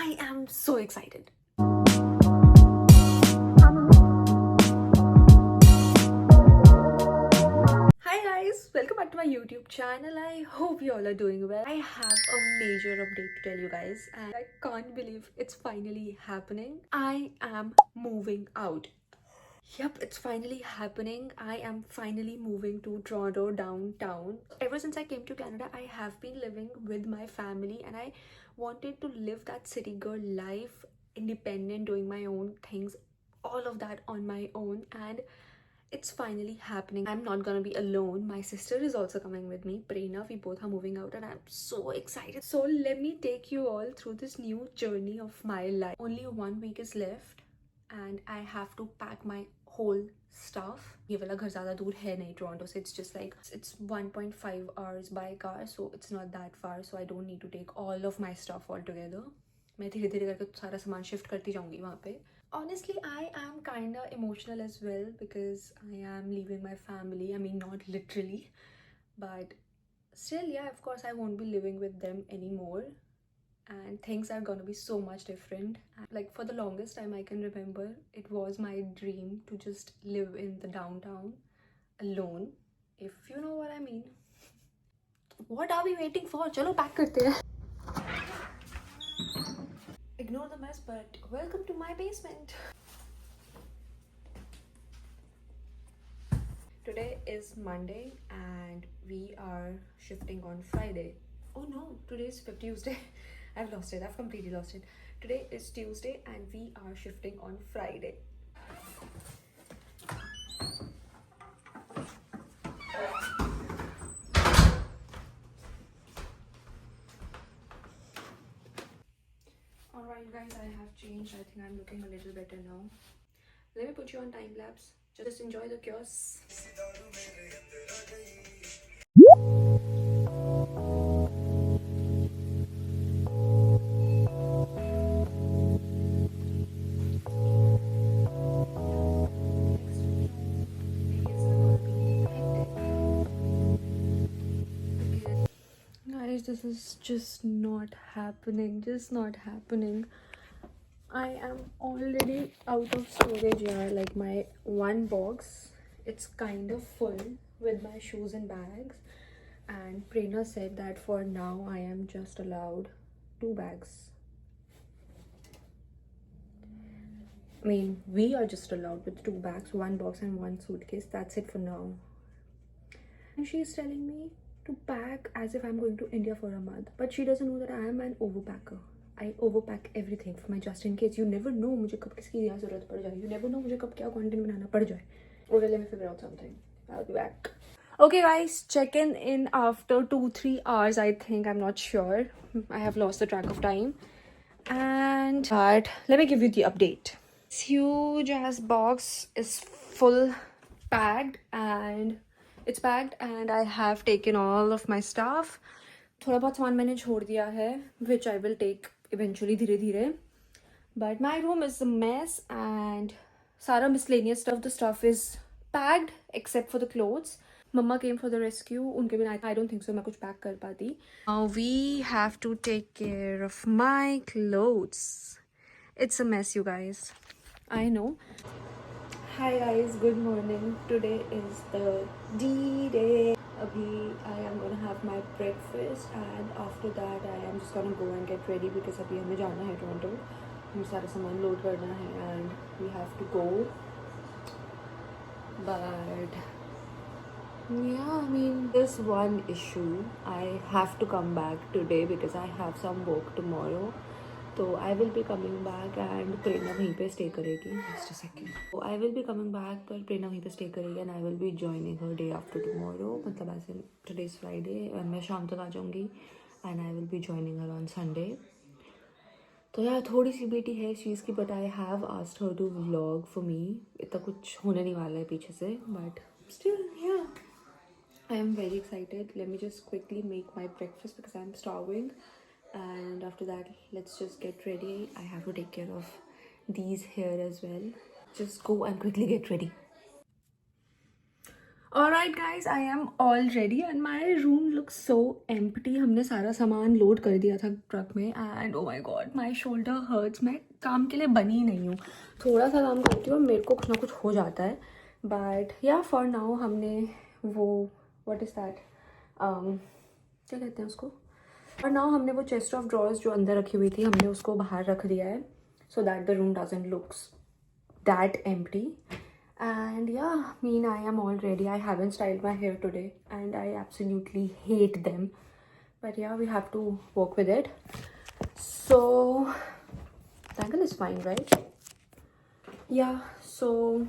I am so excited. Hi guys, welcome back to my YouTube channel. I hope you all are doing well. I have a major update to tell you guys, and I can't believe it's finally happening. I am moving out. Yep, it's finally happening. I am finally moving to Toronto downtown. Ever since I came to Canada, I have been living with my family and I wanted to live that city girl life, independent, doing my own things, all of that on my own, and it's finally happening. I'm not gonna be alone. My sister is also coming with me, Prerna. We both are moving out and I'm so excited. So let me take you all through this new journey of my life. Only 1 week is left and I have to pack my whole stuff. ये वाला घर ज़्यादा दूर है नहीं Toronto से. It's just like it's 1.5 hours by car, so it's not that far, so I don't need to take all of my stuff all together. मैं धीरे धीरे करके सारा सामान शिफ्ट करती जाऊंगी वहाँ पे. Honestly, I am kinda emotional as well because I am leaving my family. I mean, not literally, but still, yeah, of course, I won't be living with them anymore. And things are gonna be so much different. Like, for the longest time I can remember, it was my dream to just live in the downtown alone, if you know what I mean. What are we waiting for? Chalo pack karte hain. Ignore the mess, but welcome to my basement. Today is Monday and we are shifting on Friday. Oh no, today is Tuesday. I've lost it. I've completely lost it. Today is Tuesday and we are shifting on Friday. Alright guys, I have changed. I think I'm looking a little better now. Let me put you on time lapse. Just enjoy the chaos. Guys, this is just not happening. Just not happening. I am already out of storage here. Like my one box, it's kind of full with my shoes and bags. And Prerna said that for now I am just allowed 2 bags. I mean, we are just allowed with 2 bags, 1 box and 1 suitcase. That's it for now. And she's telling me to pack as if I'm going to India for a month. But she doesn't know that I am an overpacker. I overpack everything for my just in case. You never know मुझे कब किसकी यहाँ ज़रूरत पड़ जाए. You never know मुझे कब क्या content बनाना पड़ जाए. Okay, let me figure out something. I'll be back. Okay guys, check in after 2-3 hours, I think. I'm not sure. I have lost the track of time. And but let me give you the update. This huge ass box is full packed and it's packed and I have taken all of my stuff. थोड़ा बहुत सामान मैंने छोड़ दिया है, which I will take eventually धीरे धीरे. But my room is a mess and सारा miscellaneous stuff, the stuff is packed except for the clothes. Mama came for the rescue. उनके बिना I don't think so मैं कुछ pack कर पाती. Now we have to take care of my clothes. It's a mess, you guys. I know. Hi guys, good morning. Today is the D-Day. Abhi I am gonna have my breakfast and after that I am just gonna go and get ready because abhi हमें जाना है Toronto. हमें सारा सामान load करना है and we have to go. But yeah, I mean, there's one issue. I have to come back today because I have some work tomorrow. So I will be coming back and Prerna वहीं पे stay करेगी. Just a second. So I will be coming back पर Prerna वहीं पे stay करेगी and I will be joining her day after tomorrow. मतलब ऐसे today's Friday and मैं शाम तक आ जाऊँगी and I will be joining her on Sunday. तो यार थोड़ी सी बेटी है इस चीज़ की but I have asked her to vlog for me. इतना कुछ होने नहीं वाला है पीछे से but still yeah. I am very excited. Let me just quickly make my breakfast because I'm starving. And after that, let's just get ready. I have to take care of these here as well. Just go and quickly get ready. Alright guys, I am all ready and my room looks so empty. हमने सारा सामान load कर दिया था truck में and oh my god, my shoulder hurts. मैं काम के लिए बनी नहीं हूँ. थोड़ा सा काम करती हूँ मेरे को कुछ ना कुछ हो जाता है. But yeah, for now हमने वो what is that? क्या कहते हैं उसको? For now हमने वो chest of drawers जो अंदर रखी हुई थी हमने उसको बाहर रख दिया है. So that the room doesn't looks that empty. And yeah, I am all ready. I haven't styled my hair today and I absolutely hate them, but yeah, we have to work with it. So angle is fine, right? Yeah, so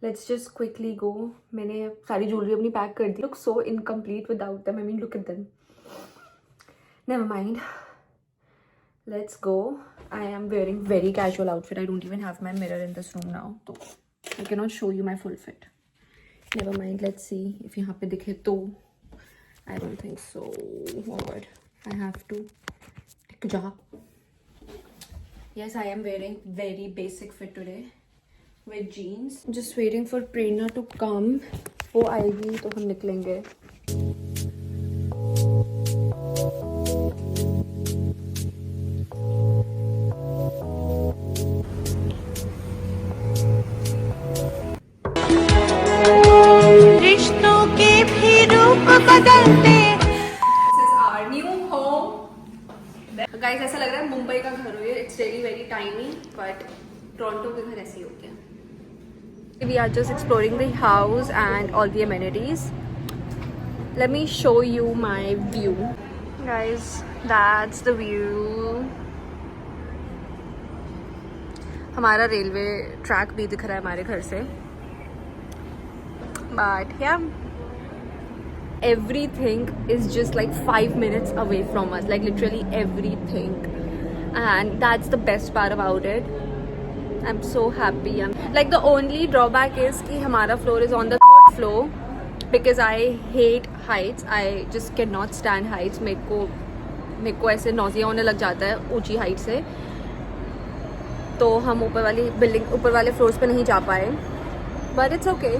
let's just quickly go. मैंने सारी jewelry अपनी pack कर दी. Look so incomplete without them. I mean, look at them. Never mind. Let's go. I am wearing very casual outfit. I don't even have my mirror in this room now, so I cannot show you my full fit. Never mind. Let's see if यहाँ पे दिखे तो. I don't think so. Oh god, I have to take a job. Yes, I am wearing very basic fit today with jeans. Just waiting for Prerna to come. वो आएगी तो हम निकलेंगे. Guys ऐसा लग रहा है मुंबई का घर हो ये. It's really very tiny but Toronto के घर ऐसे ही होते हैं. We are just exploring the house and all the amenities. Let me show you my view. Guys that's the view. हमारा रेलवे ट्रैक भी दिख रहा है हमारे घर से. बट या everything is just like 5 minutes away from us, like literally everything, and that's the best part about it. I'm so happy. I'm like, the only drawback is कि हमारा floor is on the 3rd floor because I hate heights. I just cannot stand heights. मेरे को ऐसे nausea होने लग जाता है ऊंची height से. तो हम ऊपर वाले फ्लोर्स पे नहीं जा पाए, but it's okay.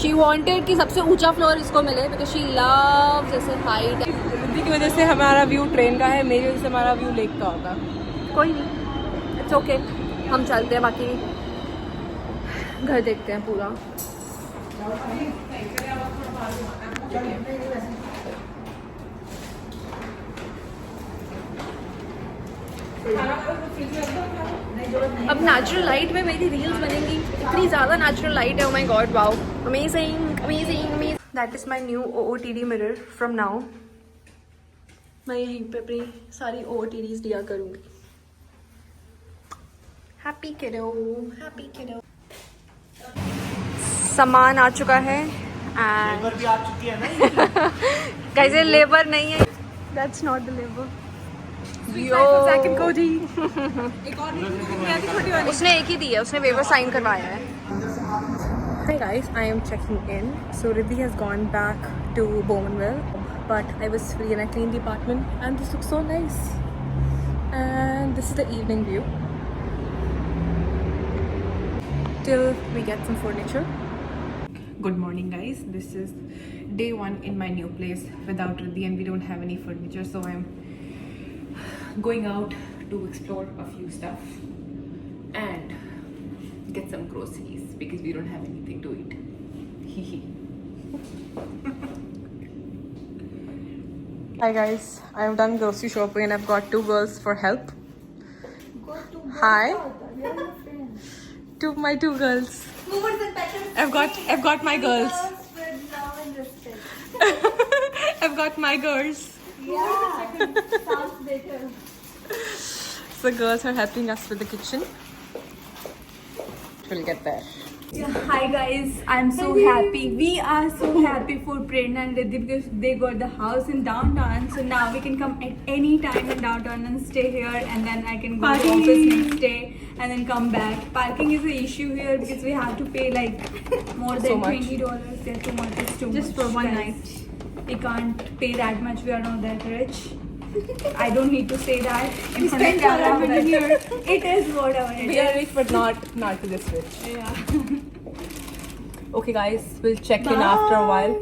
She wanted कि सबसे ऊंचा फ्लोर इसको मिले because she loves ऐसे हाइट. रिद्धि की वजह से हमारा व्यू ट्रेन का है, मेरी वजह से हमारा व्यू लेक का होगा. कोई नहीं, इट्स ओके. हम चलते हैं, बाकी घर देखते हैं पूरा. अब नेचुरल लाइट में मेरी रील्स बनेंगी. इतनी ज़्यादा नेचुरल लाइट है. Oh my God, wow, amazing amazing amazing. That is my new OOTD mirror from now. मैं यहीं पे अपनी सारी OOTDs दिया करूँगी. हैप्पी किडो, हैप्पी किडो. सामान आ चुका है एंड लेबर भी आ चुकी है ना. कैसे लेबर नहीं है? That's not the labour. उसने एक ही दी है, उसने वेवर साइन करवाया है. Hi guys, I am checking in. So Riddhi has gone back to Bowmanville, but I was free and I cleaned the apartment and this looks so nice. And this is the evening view till we get some furniture. Good morning guys, this is day 1 in my new place without Riddhi and we don't have any furniture, so I'm going out to explore a few stuff and get some groceries because we don't have anything to eat. Hi guys, I have done grocery shopping and I've got 2 girls for help. Hi to my 2 girls. I've got my girls. I've got my girls. Yeah, sounds better. So girls are helping us with the kitchen. We'll get there. Hi guys, I'm so happy. We are so happy for Prerna and Riddhi because they got the house in downtown. So now we can come at any time in downtown and stay here, and then I can go to office next day and then come back. Parking is an issue here because we have to pay like more than $20. They're too much. It's too Just much, for one guys. night. We can't pay that much. We are not that rich. I don't need to say that in front of camera, but it is whatever it is. We are rich, but not to this rich. Yeah. Okay, guys, we'll check in after a while.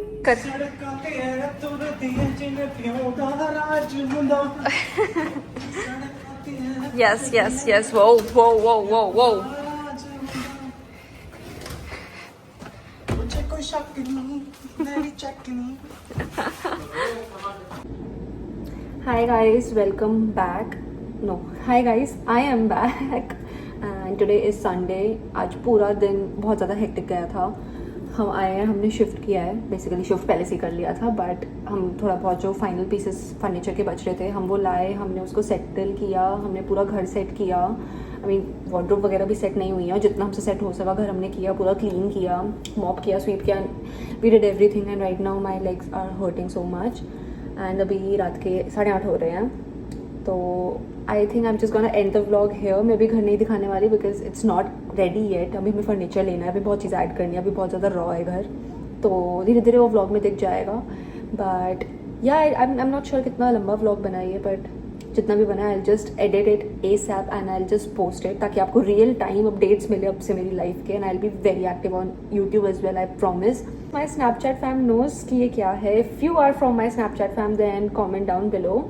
Yes, yes, yes. Whoa, whoa, whoa, whoa, whoa. Hi guys, welcome back. No, hi guys, I am back. And today is Sunday. आज पूरा दिन बहुत ज़्यादा hectic गया था. हम आए हैं, हमने शिफ्ट किया है. बेसिकली शिफ्ट पहले से ही कर लिया था, बट हम थोड़ा बहुत जो फाइनल पीसेस फर्नीचर के बच रहे थे हम वो लाए. हमने उसको सेटल किया, हमने पूरा घर सेट किया. आई मीन वार्डरोब वगैरह भी सेट नहीं हुई है, जितना हमसे सेट हो सका घर हमने किया. पूरा क्लीन किया, मॉप किया, स्वीप किया. We did everything and right now my legs are hurting so much. And अभी रात के 8:30 हो रहे हैं. तो I think I am just gonna end the vlog here. मैं भी घर नहीं दिखाने वाली because it's not ready yet. अभी हमें फर्नीचर लेना है, अभी बहुत चीज़ ऐड करनी है, अभी बहुत ज़्यादा रॉ है घर. तो धीरे धीरे वो व्लॉग में दिख जाएगा. बट या आई एम नॉट श्योर कितना लंबा व्लॉग बनाइए, बट जितना भी बना I just edit it ASAP and I just post it, ताकि आपको रियल टाइम अपडेट्स मिले अब से मेरी लाइफ के. And I will be very active on YouTube as well, I promise. My Snapchat fam knows कि ये क्या है. If you are from my Snapchat fam then comment down below.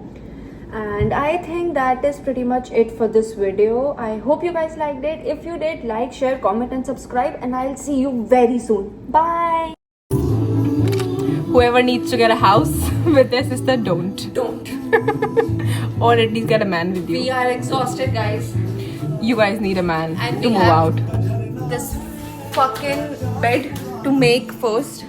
And I think that is pretty much it for this video. I hope you guys liked it. If you did, like, share, comment and subscribe, and I'll see you very soon. Bye. Whoever needs to get a house with their sister, don't. Or at least get a man with you. We are exhausted, guys. You guys need a man And to we move have out. this fucking bed to make first.